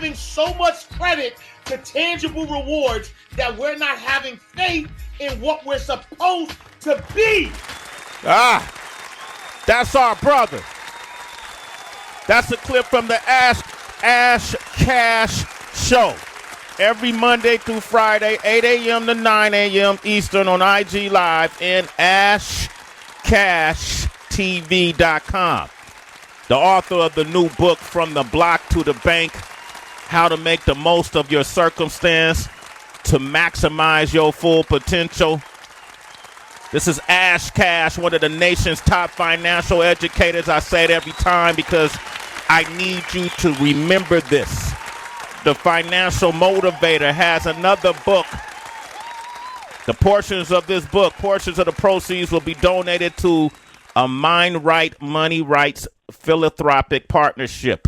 giving so much credit to tangible rewards that we're not having faith in what we're supposed to be. That's our brother. That's a clip from the Ash Cash Show. Every Monday through Friday, 8 a.m. to 9 a.m. Eastern on IG Live and AshCashTV.com. The author of the new book, From the Block to the Bank, How to Make the Most of Your Circumstance to Maximize Your Full Potential. This is Ash Cash, one of the nation's top financial educators. I say it every time because I need you to remember this. The Financial Motivator has another book. The portions of this book, portions of the proceeds will be donated to a Mind Right Money Rights philanthropic partnership.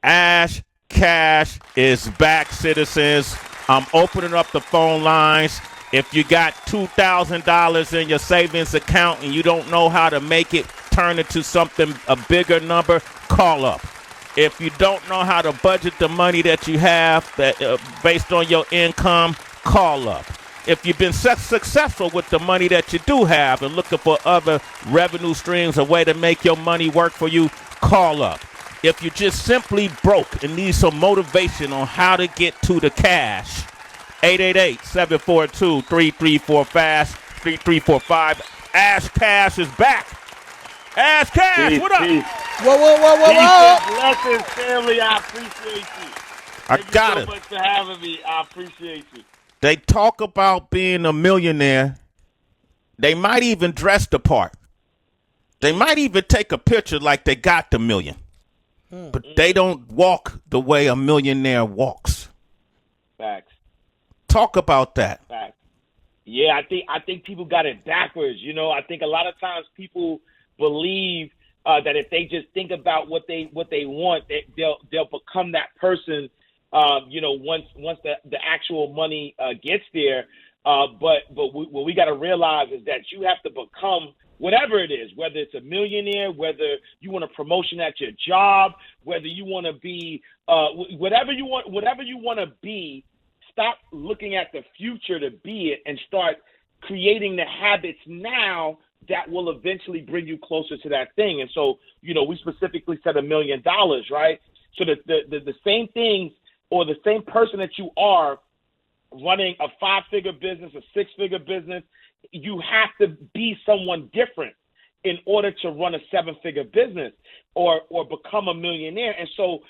Ash Cash is back, citizens. I'm opening up the phone lines. If you got $2,000 in your savings account and you don't know how to make it turn into something, a bigger number, call up. If you don't know how to budget the money that you have that based on your income, call up. If you've been successful with the money that you do have and looking for other revenue streams, a way to make your money work for you, call up. If you're just simply broke and need some motivation on how to get to the cash, 888-742-3345. Ash Cash is back. Ash Cash, peace, what up? Peace. Whoa. Blessings, family. I appreciate you. Thank you so much for having me. I appreciate you. They talk about being a millionaire. They might even dress the part. They might even take a picture like they got the million. But they don't walk the way a millionaire walks. Facts. Talk about that. Facts. Yeah, I think people got it backwards. You know, I think a lot of times people believe that if they just think about what they want, they'll become that person. Once the actual money gets there. But what we got to realize is that you have to become whatever it is, whether it's a millionaire, whether you want a promotion at your job, whether you want to be whatever you want to be. Stop looking at the future to be it and start creating the habits now that will eventually bring you closer to that thing. And so, we specifically said $1 million, right? So the same things or the same person that you are running a 5-figure business, a 6-figure business, you have to be someone different in order to run a 7-figure business or become a millionaire. And so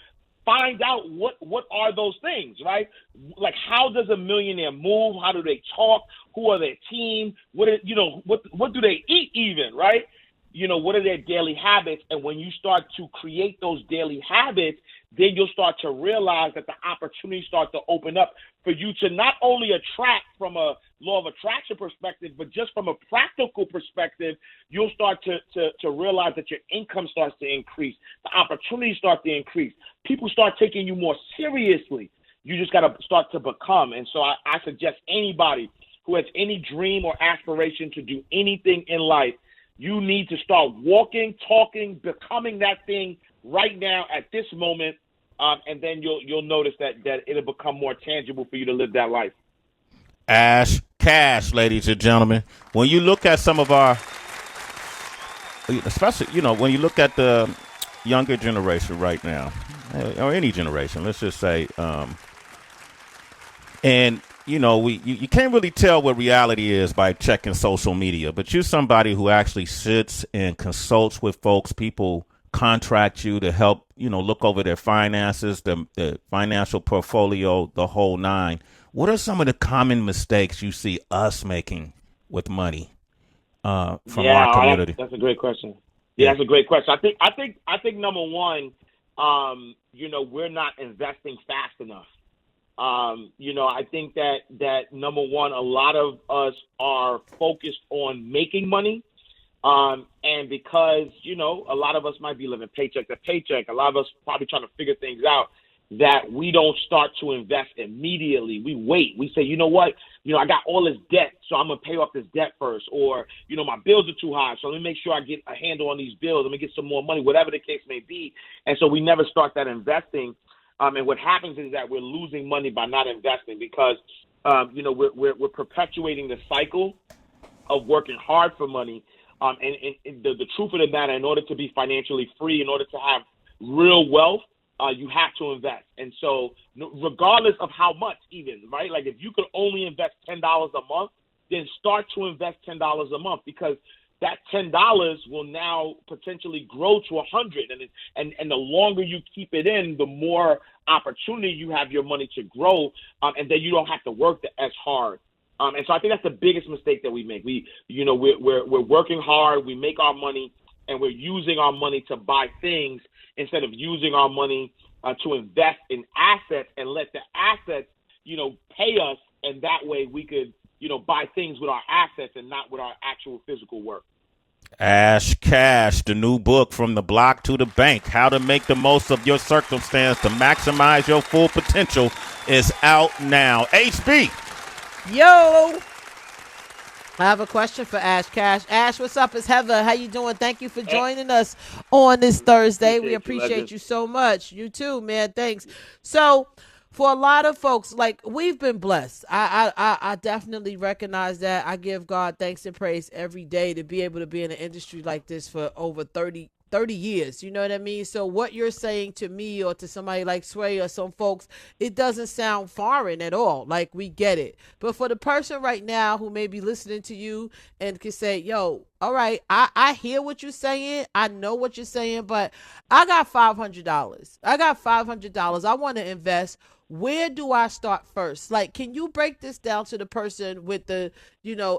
find out what are those things, right? Like, how does a millionaire move? How do they talk? Who are their team? What do they eat even, right? What are their daily habits? And when you start to create those daily habits, then you'll start to realize that the opportunities start to open up for you to not only attract from a law of attraction perspective, but just from a practical perspective, you'll start to realize that your income starts to increase. The opportunities start to increase. People start taking you more seriously. You just got to start to become. And so I suggest anybody who has any dream or aspiration to do anything in life, you need to start walking, talking, becoming that thing right now at this moment, and then you'll notice that it'll become more tangible for you to live that life. Ash Cash, ladies and gentlemen. When you look at some of our, especially, when you look at the younger generation right now, or any generation, let's just say, and you can't really tell what reality is by checking social media, but you're somebody who actually sits and consults with folks. People contract you to help, look over their finances, the financial portfolio, the whole nine. What are some of the common mistakes you see us making with money from our community? That's a great question. Yeah, that's a great question. I think number one, we're not investing fast enough. I think that number one, a lot of us are focused on making money. And because, a lot of us might be living paycheck to paycheck, a lot of us probably trying to figure things out, that we don't start to invest immediately. We wait. We say, you know what? I got all this debt, so I'm going to pay off this debt first. Or, my bills are too high, so let me make sure I get a handle on these bills. Let me get some more money, whatever the case may be. And so we never start that investing. And what happens is that we're losing money by not investing because, we're perpetuating the cycle of working hard for money. And the truth of the matter, in order to be financially free, in order to have real wealth, you have to invest. And so regardless of how much even, right? Like if you could only invest $10 a month, then start to invest $10 a month because that $10 will now potentially grow to 100. And the longer you keep it in, the more opportunity you have your money to grow. And then you don't have to work as hard. And so I think that's the biggest mistake that we make. We're working hard, we make our money, and we're using our money to buy things instead of using our money to invest in assets and let the assets, pay us. And that way we could, buy things with our assets and not with our actual physical work. Ash Cash, the new book From the Block to the Bank, How to Make the Most of Your Circumstance to Maximize Your Full Potential is out now. HB. Yo, I have a question for Ash Cash. Ash, what's up? It's Heather. How you doing? Thank you for joining us on this Thursday. We appreciate you so much. You too, man. Thanks. So for a lot of folks, like we've been blessed. I definitely recognize that. I give God thanks and praise every day to be able to be in an industry like this for over 30 years. You know what I mean? So what you're saying to me or to somebody like Sway or some folks, it doesn't sound foreign at all. Like we get it. But for the person right now who may be listening to you and can say, yo, all right, I hear what you're saying. I know what you're saying, but I got $500. I want to invest. Where do I start first? Like, can you break this down to the person with the,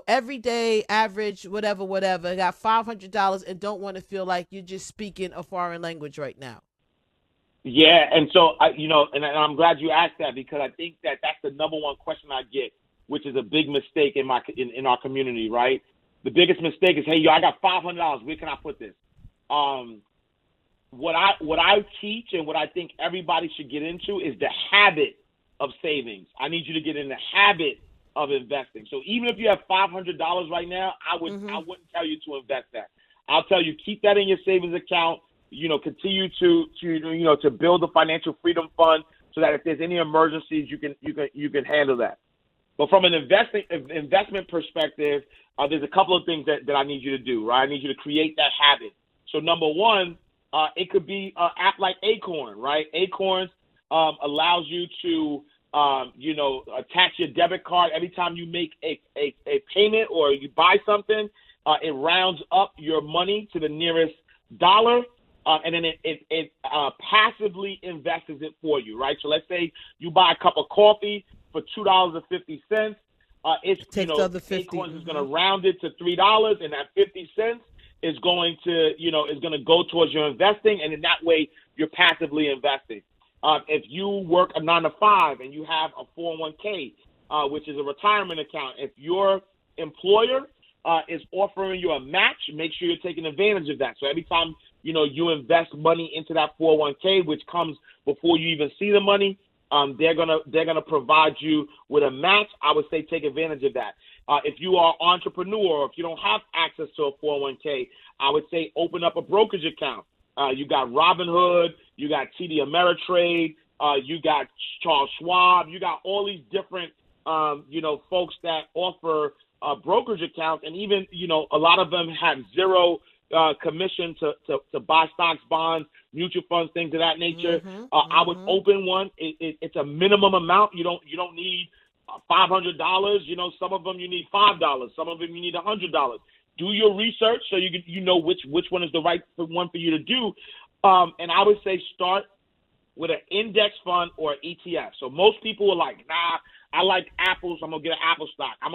everyday average, whatever, got $500 and don't want to feel like you're just speaking a foreign language right now? Yeah. And so, and I'm glad you asked that because I think that that's the number one question I get, which is a big mistake in our community, right? The biggest mistake is, hey, I got $500. Where can I put this? What I teach and what I think everybody should get into is the habit of savings. I need you to get in the habit of investing. So even if you have $500 right now, I wouldn't tell you to invest that. I'll tell you keep that in your savings account. Continue to build a financial freedom fund so that if there's any emergencies, you can handle that. But from an investment perspective, there's a couple of things that I need you to do. Right, I need you to create that habit. So number one. It could be an app like Acorn, right? Acorns allows you to, attach your debit card every time you make a payment or you buy something. It rounds up your money to the nearest dollar, and then it passively invests it for you, right? So let's say you buy a cup of coffee for $2.50. Acorns is going to round it to $3, and that 50 cents is going to go towards your investing, and in that way you're passively investing. If you work a 9-to-5 and you have a 401k, which is a retirement account, if your employer is offering you a match, make sure you're taking advantage of that. So every time you invest money into that 401k, which comes before you even see the money, they're gonna provide you with a match. I would say take advantage of that. If you are an entrepreneur, if you don't have access to a 401k, I would say open up a brokerage account. You got Robinhood, you got TD Ameritrade, you got Charles Schwab, you got all these different, folks that offer brokerage accounts, and even, a lot of them have zero commission to buy stocks, bonds, mutual funds, things of that nature. I would open one. It's a minimum amount. You don't need $500. Some of them you need $5. Some of them you need $100. Do your research so you know which one is the right one for you to do. And I would say start with an index fund or an ETF. So most people are like, nah, I like Apple, so I'm gonna get an Apple stock. I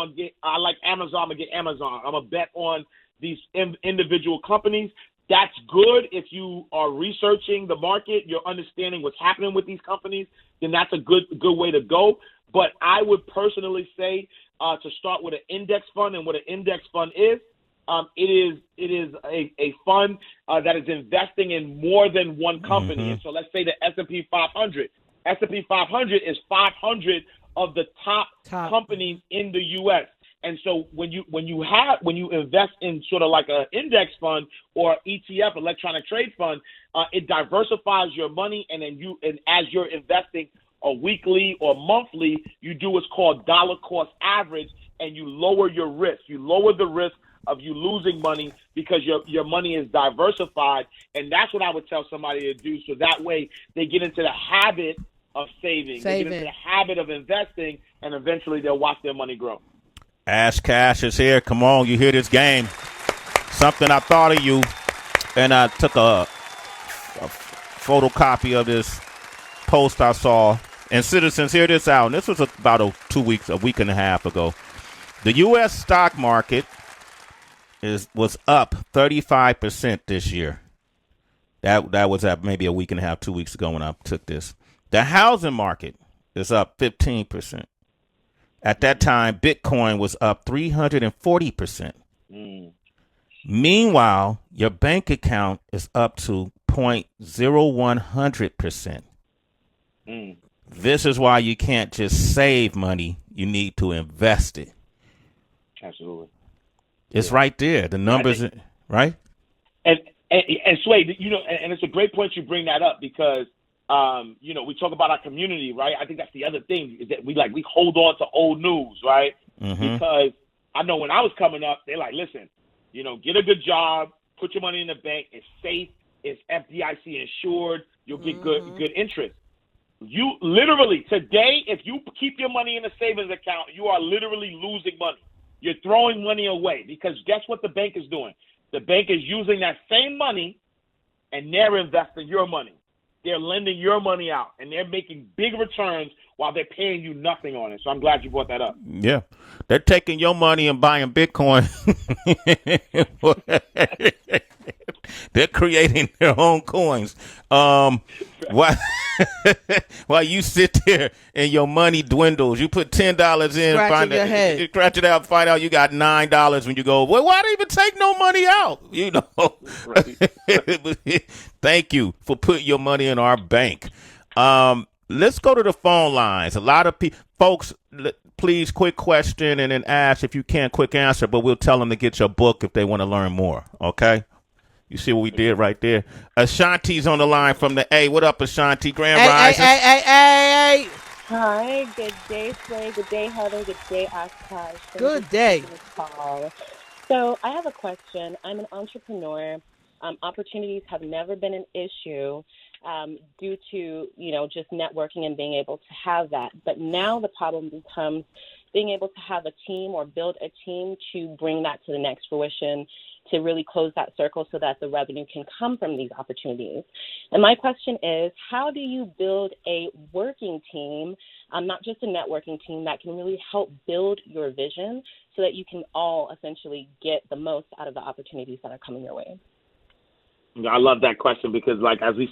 like Amazon, I'm gonna get Amazon. I'm gonna bet on these individual companies. That's good if you are researching the market, you're understanding what's happening with these companies, then that's a good way to go. But I would personally say to start with an index fund, and what an index fund is, it is a fund that is investing in more than one company. And so let's say the S&P 500. S&P 500 is 500 of the top companies in the U.S. And so when you invest in sort of like an index fund or ETF, electronic trade fund, it diversifies your money, and as you're investing weekly or monthly, you do what's called dollar cost average, and you lower your risk. You lower the risk of you losing money because your money is diversified, and that's what I would tell somebody to do. So that way they get into the habit of saving. They get into the habit of investing, and eventually they'll watch their money grow. Ash Cash is here. Come on, you hear this game. Something I thought of you, and I took a photocopy of this post I saw. And citizens, hear this out. And this was about a week and a half ago. The U.S. stock market was up 35% this year. That was at maybe a week and a half, 2 weeks ago when I took this. The housing market is up 15%. At that time, Bitcoin was up 340%. Meanwhile, your bank account is up to 0.0100%. This is why you can't just save money. You need to invest it. Absolutely. It's right there. The numbers, right? And Sway, and it's a great point you bring that up because, we talk about our community, right? I think that's the other thing is that we hold on to old news, right? Mm-hmm. Because I know when I was coming up, they're like, listen, get a good job, put your money in the bank. It's safe. It's FDIC insured. You'll get good interest. You literally today, if you keep your money in a savings account, you are literally losing money. You're throwing money away because guess what the bank is doing? The bank is using that same money and they're investing your money. They're lending your money out and they're making big returns while they're paying you nothing on it. So I'm glad you brought that up. Yeah. They're taking your money and buying Bitcoin. They're creating their own coins. While you sit there and your money dwindles, you put $10 in, scratch it out, find out you got $9 when you go, well, why they even take no money out? Right. Thank you for putting your money in our bank. Let's go to the phone lines. A lot of folks, please, quick question and then ask if you can, quick answer, but we'll tell them to get your book if they want to learn more, okay? You see what we did right there? Ashanti's on the line from the A. What up, Ashanti? Grand Rising. Hey. Hi, good day, Sway. Good day, Heather. Good day, Akash. Good day. So I have a question. I'm an entrepreneur. Opportunities have never been an issue due to, just networking and being able to have that. But now the problem becomes being able to have a team or build a team to bring that to the next fruition, to really close that circle so that the revenue can come from these opportunities. And my question is, how do you build a working team, not just a networking team, that can really help build your vision so that you can all essentially get the most out of the opportunities that are coming your way? I love that question because, as we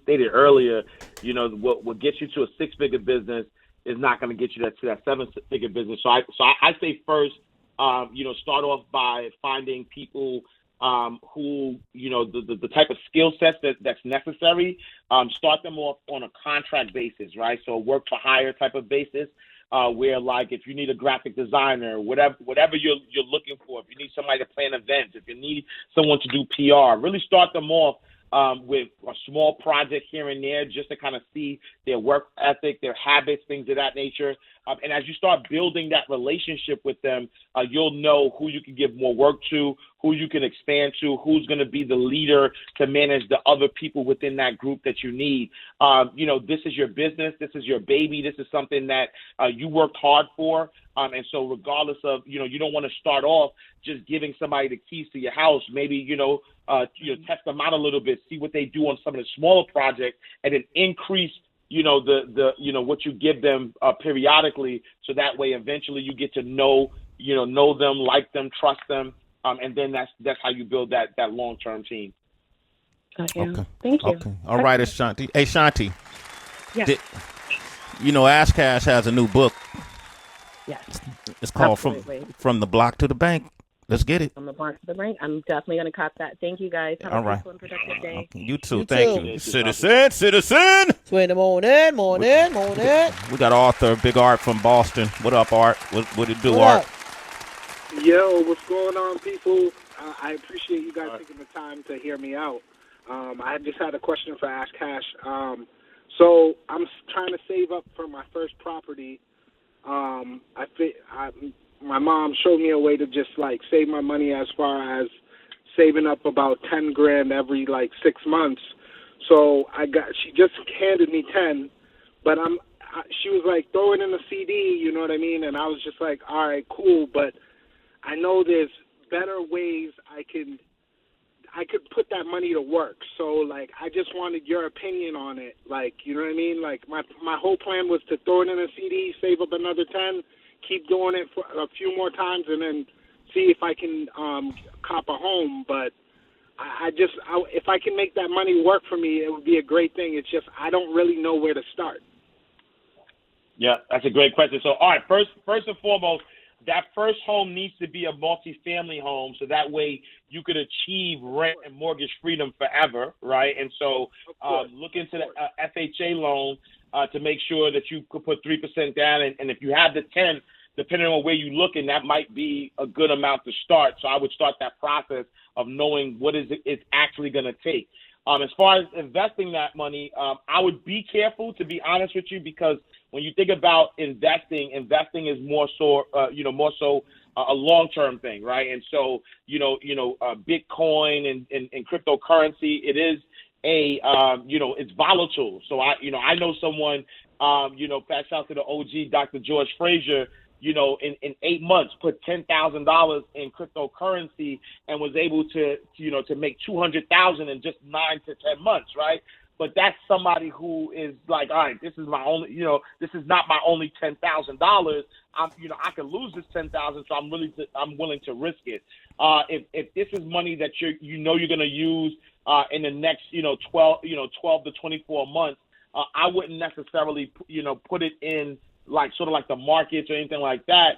stated earlier, what gets you to a six-figure business is not going to get you to that seven-figure business. So I say first, start off by finding people who, the type of skill sets that's necessary. Start them off on a contract basis, right? So a work for hire type of basis. Where if you need a graphic designer, whatever you're looking for, if you need somebody to plan events, if you need someone to do PR, really start them off with a small project here and there just to kind of see their work ethic, their habits, things of that nature. And as you start building that relationship with them, you'll know who you can give more work to, who you can expand to, who's going to be the leader to manage the other people within that group that you need. This is your business. This is your baby. This is something that you worked hard for. And so regardless of, you don't want to start off just giving somebody the keys to your house. Maybe, test them out a little bit, see what they do on some of the smaller projects, and then increase what you give them periodically, so that way eventually you get to know them, like them, trust them, and then that's how you build that long-term team. Okay. Thank you. Okay. All right, Ashanti. Hey, Shanti. Yes. Ash Cash has a new book. Yes. It's called From the Block to the Bank. Let's get it. From the block to the bank. I'm definitely going to cop that. Thank you, guys. Have a peaceful and productive day. Okay. You too. Thank you. Citizen. Sway in the morning. We got Arthur, Big Art from Boston. What up, Art? What it do, What Art? up? Yo, what's going on, people? I appreciate you guys taking the time to hear me out. I just had a question for Ash Cash. So I'm trying to save up for my first property. My mom showed me a way to just like save my money as far as saving up about 10 grand every like 6 months. So she just handed me 10, but she was like, throw it in a CD, you know what I mean? And I was just like, all right, cool, but I know there's better ways I could put that money to work. So, like, I just wanted your opinion on it. Like, you know what I mean? Like, my whole plan was to throw it in a CD, save up another 10, keep doing it for a few more times, and then see if I can cop a home. But if I can make that money work for me, it would be a great thing. It's just I don't really know where to start. Yeah, that's a great question. So, all right, first and foremost, that first home needs to be a multifamily home, so that way you could achieve rent and mortgage freedom forever, right? And so look into the FHA loan to make sure that you could put 3% down, and if you have the 10, depending on where you're looking, that might be a good amount to start. So I would start that process of knowing what it's actually going to take. As far as investing that money, I would be careful, to be honest with you, because when you think about investing is more so a long-term thing, right? And so, Bitcoin and cryptocurrency, it is it's volatile. So I know someone, shout out to the OG, Dr. George Frazier, in 8 months put $10,000 in cryptocurrency and was able to make $200,000 in just 9 to 10 months, right? But that's somebody who is like, all right, this is my only, this is not my only $10,000. I could lose this $10,000, so I'm willing to risk it. If this is money that you're going to use in the next 12 to 24 months, I wouldn't necessarily put it in like sort of like the markets or anything like that,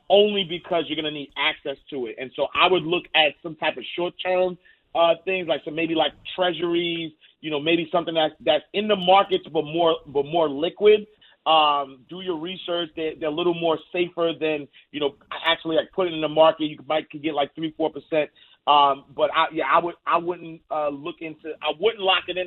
only because you're going to need access to it. And so I would look at some type of short-term things, like maybe like treasuries, maybe something that's in the markets but more liquid. Do your research. They're a little more safer than actually like putting it in the market. You could get like 3-4%. But I wouldn't lock it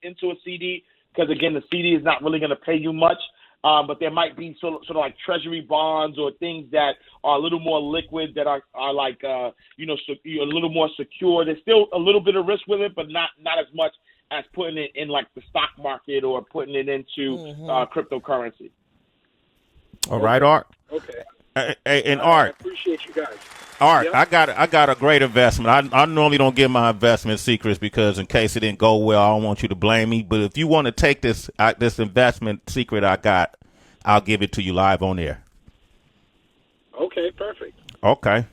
into a CD, because again, the CD is not really going to pay you much. But there might be sort of like treasury bonds or things that are a little more liquid, that are like a little more secure. There's still a little bit of risk with it, but not as much as putting it in like the stock market or putting it into cryptocurrency. All right, Art. Okay. And Art, I appreciate you guys. Art, Yep. I got a great investment. I normally don't give my investment secrets, because in case it didn't go well, I don't want you to blame me. But if you want to take this investment secret I got, I'll give it to you live on air. Okay, perfect. Okay.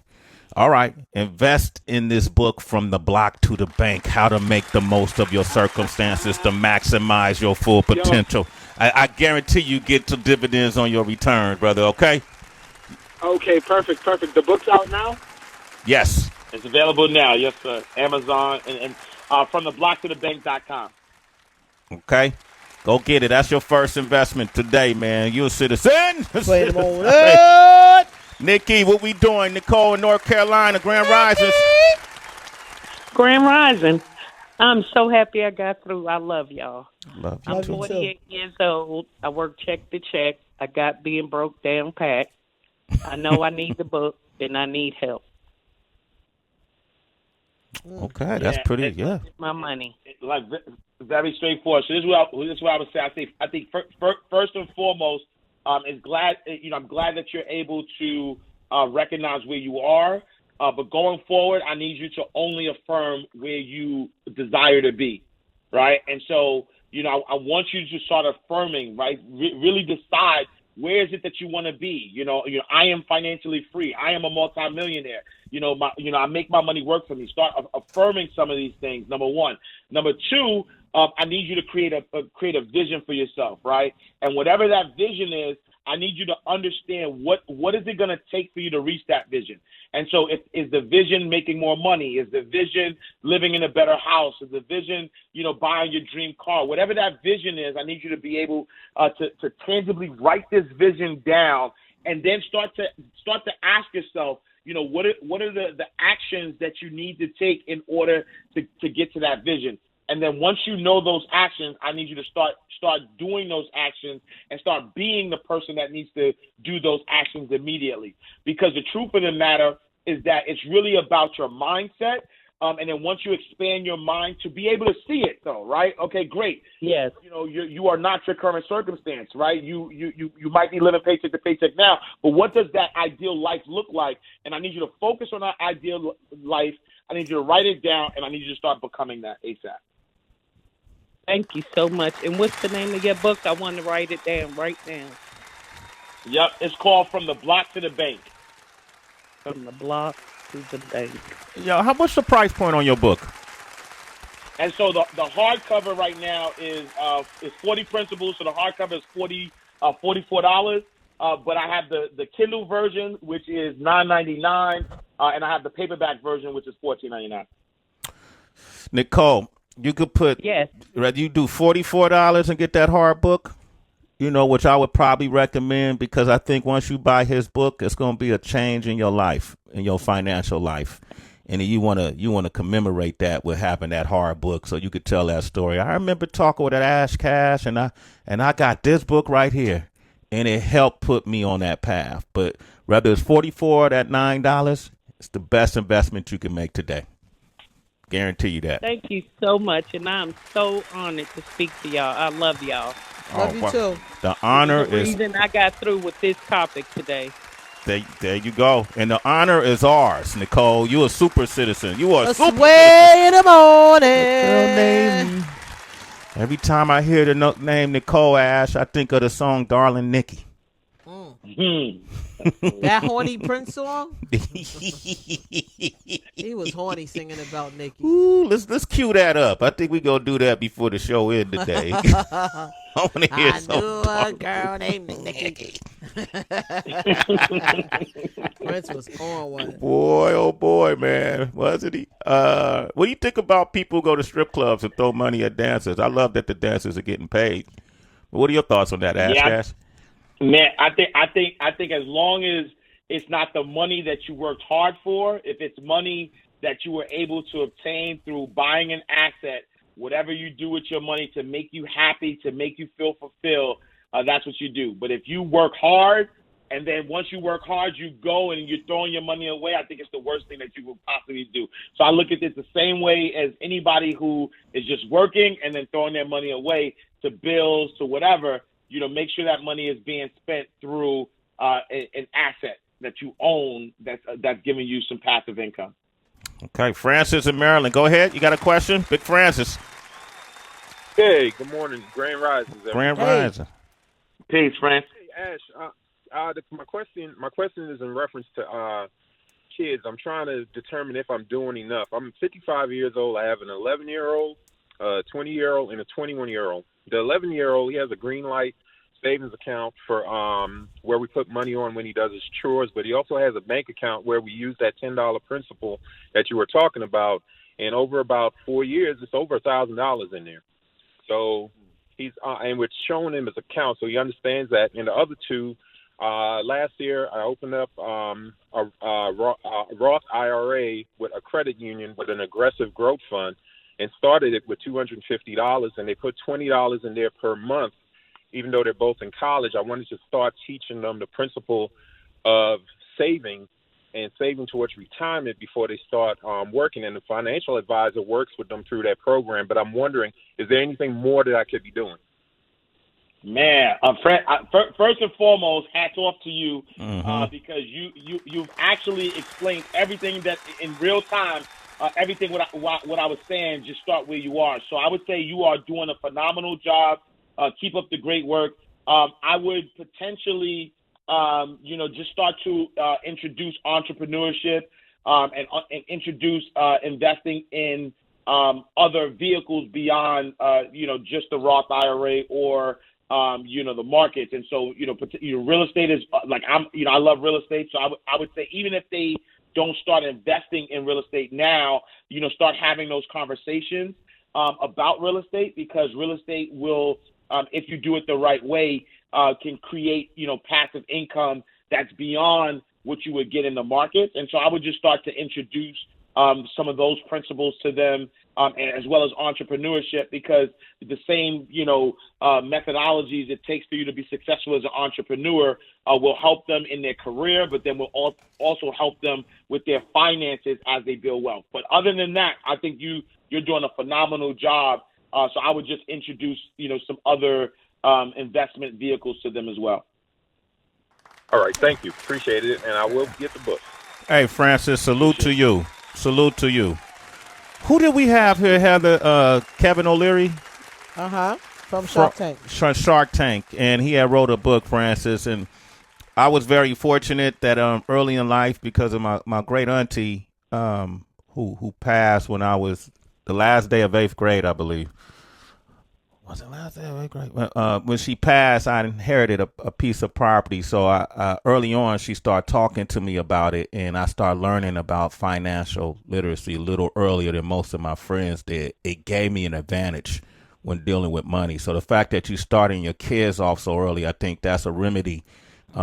All right. Invest in this book, From the Block to the Bank: How to Make the Most of Your Circumstances to Maximize Your Full Potential. I guarantee you get some dividends on your returns, brother. Okay? Okay, perfect. The book's out now? Yes. It's available now. Yes, sir. Amazon and from the block to the bank.com. Okay. Go get it. That's your first investment today, man. You a citizen. Wait a moment. Nikki, what we doing? Nicole in North Carolina, Grand Rising. Grand Rising. I'm so happy I got through. I love y'all. Love you I'm too. 48 years old. I work check to check. I got being broke down pat. I know I need the book, and I need help. Okay, that's pretty. Yeah. My money. Like very straightforward. So this is what I would say. I think first and foremost, I'm glad that you're able to recognize where you are. But going forward, I need you to only affirm where you desire to be, right? And so, I want you to start affirming, right? Really decide, where is it that you want to be? I am financially free. I am a multimillionaire. I make my money work for me. Start affirming some of these things. Number one. Number two, I need you to create a vision for yourself, right? And whatever that vision is, I need you to understand what is it going to take for you to reach that vision. And so is the vision making more money? Is the vision living in a better house? Is the vision, buying your dream car? Whatever that vision is, I need you to be able to tangibly write this vision down, and then start to ask yourself, what are the actions that you need to take in order to get to that vision. And then once you know those actions, I need you to start doing those actions and start being the person that needs to do those actions immediately. Because the truth of the matter is that it's really about your mindset. And then once you expand your mind to be able to see it, though, right? Okay, great. Yes. You are not your current circumstance, right? You might be living paycheck to paycheck now, but what does that ideal life look like? And I need you to focus on that ideal life. I need you to write it down, and I need you to start becoming that ASAP. Thank you so much. And what's the name of your book? I want to write it down right now. Yep, it's called From the Block to the Bank. From the block to the bank. Yo, how much the price point on your book? And so the hardcover right now is 40 principles. So the hardcover is $44. But I have the Kindle version, which is $9.99, and I have the paperback version, which is $14.99. Nicole, you could put, yes, rather you do $44 and get that hard book, which I would probably recommend, because I think once you buy his book, it's going to be a change in your life, in your financial life. And you want to commemorate that with having that hard book so you could tell that story. I remember talking with that Ash Cash, and I got this book right here, and it helped put me on that path. But whether it's $44 at $9, it's the best investment you can make today. Guarantee you that. Thank you so much, and I'm so honored to speak to y'all. I love y'all. Love you too. The honor the is. reason I got through with this topic today. There you go. And the honor is ours, Nicole. You a super citizen. You are a super Sway in the morning. Every time I hear the name Nicole Ash, I think of the song Darling Nikki. That horny Prince song? He was horny singing about Nikki. Ooh, let's cue that up. I think we gonna do that before the show ends today. I want to hear something. I knew a girl named Nikki. Prince was on one. Boy, oh boy, man, wasn't he? What do you think about people who go to strip clubs and throw money at dancers? I love that the dancers are getting paid. What are your thoughts on that, Ash? Man, I think as long as it's not the money that you worked hard for, if it's money that you were able to obtain through buying an asset, whatever you do with your money to make you happy, to make you feel fulfilled, that's what you do. But if you work hard, and then once you work hard, you go and you're throwing your money away, I think it's the worst thing that you could possibly do. So I look at it the same way as anybody who is just working and then throwing their money away to bills, to whatever. Make sure that money is being spent through an asset that you own that's giving you some passive income. Okay, Francis in Maryland. Go ahead. You got a question? Big Francis. Hey, good morning. Grand Rising. Grand Rising. Peace, Francis. Hey, Ash, my question is in reference to kids. I'm trying to determine if I'm doing enough. I'm 55 years old. I have an 11-year-old, a 20-year-old, and a 21-year-old. The 11-year-old, he has a green light savings account for where we put money on when he does his chores, but he also has a bank account where we use that $10 principal that you were talking about, and over about 4 years, it's over $1,000 in there. So he's and we're showing him his account, so he understands that. And the other two, last year I opened up a Roth IRA with a credit union with an aggressive growth fund, and started it with $250, and they put $20 in there per month. Even though they're both in college, I wanted to start teaching them the principle of saving and saving towards retirement before they start working. And the financial advisor works with them through that program. But I'm wondering, is there anything more that I could be doing? Man, first and foremost, hats off to you because you've actually explained everything that in real time. Everything what I was saying, just start where you are. So I would say you are doing a phenomenal job. Keep up the great work. I would potentially, just start to introduce entrepreneurship and introduce investing in other vehicles beyond, just the Roth IRA or, the markets. And so, real estate is I love real estate. So I would say even if they don't start investing in real estate now, start having those conversations about real estate, because real estate will, if you do it the right way, can create, passive income that's beyond what you would get in the markets. And so I would just start to introduce some of those principles to them, as well as entrepreneurship, because the same, methodologies it takes for you to be successful as an entrepreneur will help them in their career, but then will also help them with their finances as they build wealth. But other than that, I think you're doing a phenomenal job. So I would just introduce, some other investment vehicles to them as well. All right, thank you. Appreciate it, and I will get the book. Hey, Francis, salute to you. Salute to you. Who did we have here, Heather? Kevin O'Leary? From Shark Tank. Shark Tank, and he had wrote a book, Francis, and I was very fortunate that early in life, because of my great auntie who passed when I was the last day of 8th grade, I believe. Was it last day of 8th grade? When she passed, I inherited a piece of property. So I early on, she started talking to me about it, and I started learning about financial literacy a little earlier than most of my friends did. It gave me an advantage when dealing with money. So the fact that you starting your kids off so early, I think that's a remedy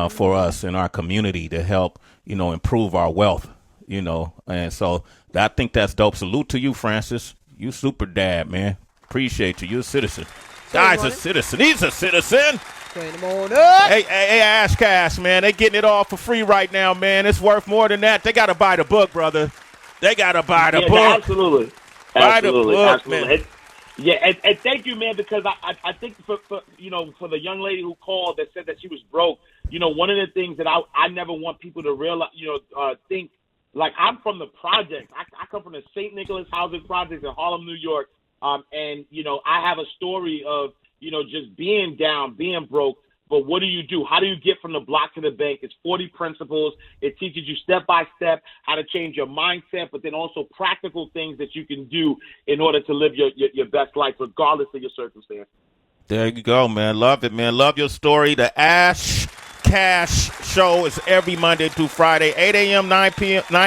for us in our community to help, improve our wealth, And so I think that's dope. Salute to you, Francis. You super dad, man. Appreciate you. You're a citizen. Guy's a citizen. He's a citizen. Hey, Ash Cash, man. They getting it all for free right now, man. It's worth more than that. They got to buy the book, brother. They got to buy the book. Absolutely. Buy the book, man. Yeah, and thank you, man, because I think for the young lady who called that said that she was broke, one of the things that I never want people to realize, think, like, I'm from the projects. I come from the St. Nicholas Housing Projects in Harlem, New York. And I have a story of, just being down, being broke. But what do? How do you get from the block to the bank? It's 40 principles. It teaches you step by step how to change your mindset, but then also practical things that you can do in order to live your best life, regardless of your circumstance. There you go, man. Love it, man. Love your story. The Ash Cash Show is every Monday through Friday, 8 a.m., 9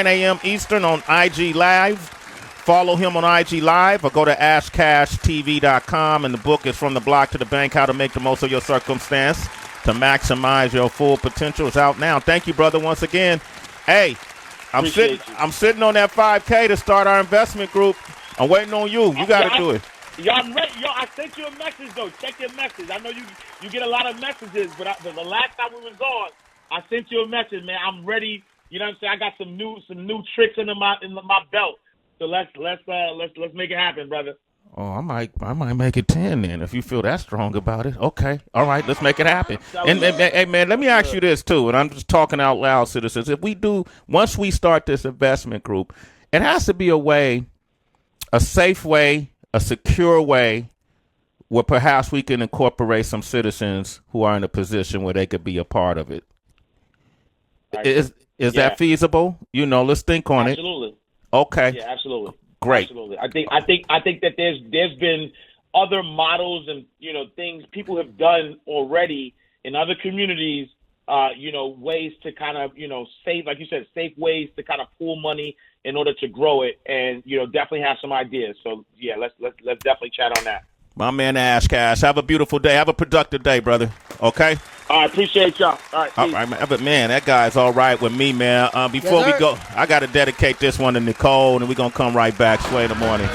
a.m. Eastern on IG Live. Follow him on IG Live or go to ashcashtv.com, and the book is From the Block to the Bank, How to Make the Most of Your Circumstance to Maximize Your Full Potential. Is out now. Thank you, brother, once again. Hey, I'm sitting on that 5K to start our investment group. I'm waiting on you. You got to do it. Yo, I'm ready. Yo, I sent you a message, though. Check your message. I know you get a lot of messages, but the last time we was on, I sent you a message, man. I'm ready. You know what I'm saying? I got some new tricks in my belt. So let's make it happen, brother. Oh, I might make it 10 then if you feel that strong about it. Okay. All right, let's make it happen. And hey, man, let me ask you this too, and I'm just talking out loud, citizens. Once we start this investment group, it has to be a safe way, a secure way, where perhaps we can incorporate some citizens who are in a position where they could be a part of it. Is that feasible? Let's think on it. Absolutely. Okay. Yeah, absolutely. Great. Absolutely. I think that there's been other models and things people have done already in other communities. Ways to kind of save, like you said, safe ways to kind of pool money in order to grow it, and definitely have some ideas. So yeah, let's definitely chat on that. My man Ash Cash, have a beautiful day. Have a productive day, brother. Okay? I appreciate y'all. All right, man. But man, that guy's all right with me, man. Before we go, I got to dedicate this one to Nicole, and we're going to come right back. Sway in the morning.